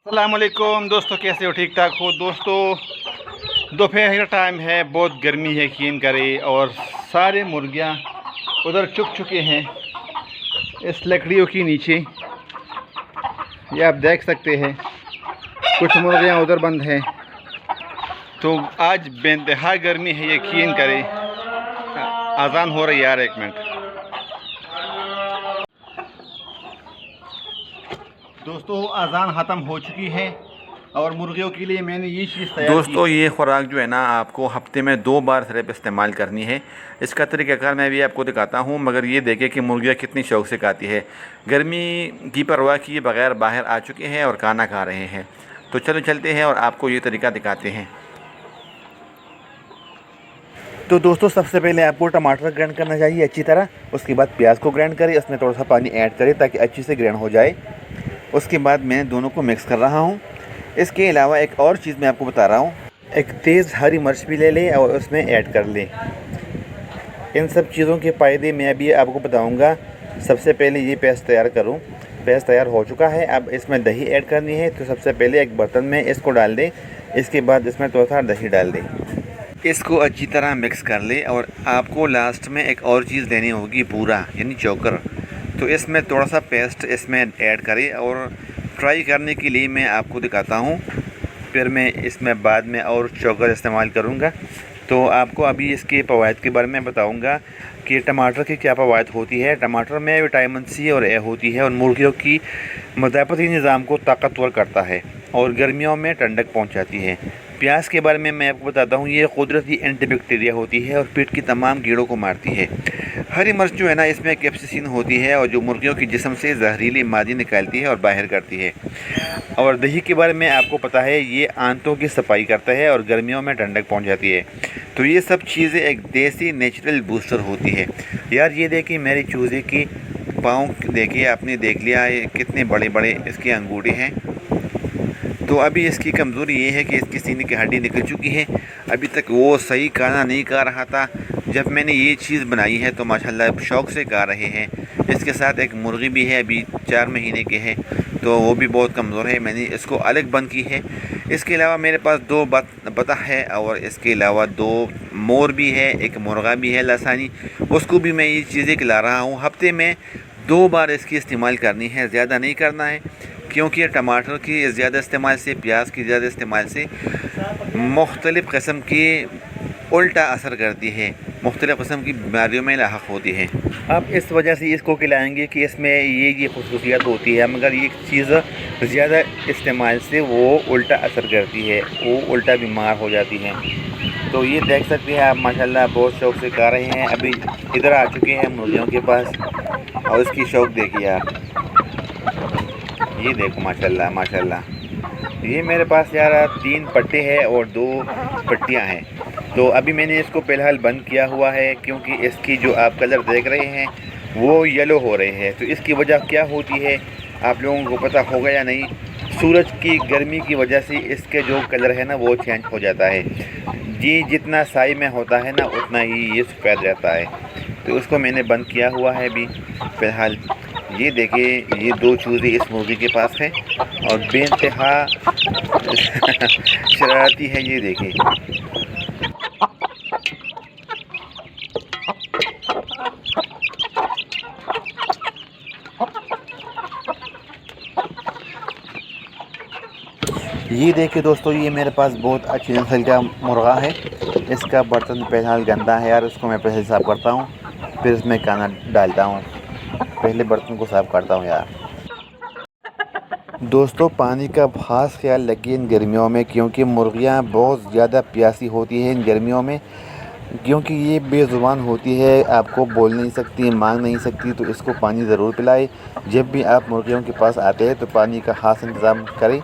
अस्सलामुअलैकुम दोस्तों, कैसे हो? ठीक ठाक हो दोस्तों। दोपहर का टाइम है, बहुत गर्मी है यकीन करे, और सारे मुर्गियां उधर चुप चुके हैं इस लकड़ियों के नीचे। ये आप देख सकते हैं, कुछ मुर्गियां उधर बंद हैं। तो आज बेइंतहा गर्मी है यकीन करे। अजान हो रही है यार, 1 मिनट। दोस्तों अजान ख़त्म हो चुकी है और मुर्गियों के लिए मैंने ये चीज़ तैयार की। दोस्तों ये खुराक जो है ना, आपको हफ्ते में 2 बार सिर्फ इस्तेमाल करनी है। इसका तरीक़ाकार मैं भी आपको दिखाता हूँ, मगर ये देखें कि मुर्गियाँ कितनी शौक़ से खाती है। गर्मी की परवाह किए बगैर बाहर आ चुके हैं और खाना खा रहे हैं। तो चलो चलते हैं और आपको ये तरीका दिखाते हैं। तो दोस्तों सबसे पहले आपको टमाटर ग्राइंड करना चाहिए अच्छी तरह। उसके बाद प्याज को ग्राइंड करें, उसमें थोड़ा सा पानी ऐड करें ताकि अच्छी से ग्राइंड हो जाए। उसके बाद मैं दोनों को मिक्स कर रहा हूँ। इसके अलावा एक और चीज़ मैं आपको बता रहा हूँ, एक तेज़ हरी मिर्च भी ले लें और उसमें ऐड कर लें। इन सब चीज़ों के फ़ायदे मैं अभी आपको बताऊँगा। सबसे पहले ये पेस्ट तैयार करूँ। पेस्ट तैयार हो चुका है। अब इसमें दही ऐड करनी है। तो सबसे पहले एक बर्तन में इसको डाल दें। इसके बाद इसमें थोड़ा सा दही डाल दें। इसको अच्छी तरह मिक्स कर ले और आपको लास्ट में एक और चीज़ देनी होगी, बूरा यानी चोकर। तो इसमें थोड़ा सा पेस्ट इसमें ऐड करें और फ्राई करने के लिए मैं आपको दिखाता हूँ। फिर मैं इसमें बाद में और चोकर इस्तेमाल करूँगा। तो आपको अभी इसके फ़वाइद के बारे में बताऊँगा कि टमाटर की क्या फ़वाइद होती है। टमाटर में विटामिन सी और ए होती है और मुर्गियों की मदाफ़ती निज़ाम को ताकतवर करता है और गर्मियों में ठंडक पहुँचाती है। प्याज के बारे में मैं आपको बताता हूँ, ये कुदरती एंटीबैक्टीरिया होती है और पेट की तमाम कीड़ों को मारती है। हरी मिर्च जो है ना, इसमें कैप्सिसिन होती है और जो मुर्गियों की जिस्म से जहरीली मादी निकालती है और बाहर करती है। और दही के बारे में आपको पता है, ये आंतों की सफाई करता है और गर्मियों में ठंडक पहुँचाती है। तो ये सब चीज़ें एक देसी नेचुरल बूस्टर होती है। यार ये देखिए मेरी चूज़े की पाँव देखिए, आपने देख लिया ये कितने बड़े बड़े इसके अंगूठे हैं। तो अभी इसकी कमज़ोरी ये है कि इसकी सीने की हड्डी निकल चुकी है। अभी तक वो सही खाना नहीं खा रहा था। जब मैंने ये चीज़ बनाई है तो माशाल्लाह शौक़ से खा रहे हैं। इसके साथ एक मुर्गी भी है, अभी 4 महीने के है, तो वो भी बहुत कमज़ोर है। मैंने इसको अलग बंद की है। इसके अलावा मेरे पास 2 बतख है और इसके अलावा 2 मोर भी है, एक मुर्गा भी है लासानी, उसको भी मैं ये चीज़ें खिला रहा हूँ। हफ्ते में 2 बार इसकी इस्तेमाल करनी है, ज़्यादा नहीं करना है, क्योंकि टमाटर की ज़्यादा इस्तेमाल से, प्याज की ज़्यादा इस्तेमाल से मुख्तलिफ़ किस्म की उल्टा असर करती है, मुख्तलिफ़ किस्म की बीमारियों में लाहक होती है। आप इस वजह से इसको खिलाएंगे कि इसमें ये खुसूसियत होती है, मगर ये चीज़ ज़्यादा इस्तेमाल से वो उल्टा असर करती है, वो उल्टा बीमार हो जाती है। तो ये देख सकते हैं आप, माशाल्लाह बहुत शौक़ से खा रहे हैं। अभी इधर आ चुके हैं मुर्गियों के पास और इसकी शौक़ देखिए आप। ये देखो माशाल्लाह माशाल्लाह। ये मेरे पास यार 3 पट्टे हैं और 2 पट्टियाँ हैं। तो अभी मैंने इसको फ़िलहाल बंद किया हुआ है, क्योंकि इसकी जो आप कलर देख रहे हैं वो येलो हो रहे हैं। तो इसकी वजह क्या होती है आप लोगों को पता होगा या नहीं। सूरज की गर्मी की वजह से इसके जो कलर है ना वो चेंज हो जाता है। ये जितना साई में होता है ना उतना ही ये सफ़ेद रहता है। तो उसको मैंने बंद किया हुआ है अभी फ़िलहाल। ये देखिए ये 2 चूज़े इस मुर्गी के पास हैं और बेइंतहा शरारती है। ये देखिए ये देखिए दोस्तों, ये मेरे पास बहुत अच्छी नस्ल का मुर्गा है। इसका बर्तन फ़िलहाल गंदा है यार, उसको मैं पहले साफ़ करता हूँ, फिर इसमें खाना डालता हूँ। पहले बर्तन को साफ़ करता हूँ यार। दोस्तों पानी का ख़ास ख्याल रखिए इन गर्मियों में, क्योंकि मुर्गियाँ बहुत ज़्यादा प्यासी होती हैं इन गर्मियों में। क्योंकि ये बेज़ुबान होती है, आपको बोल नहीं सकती, मांग नहीं सकती, तो इसको पानी ज़रूर पिलाएं। जब भी आप मुर्गियों के पास आते हैं तो पानी का ख़ास इंतज़ाम करें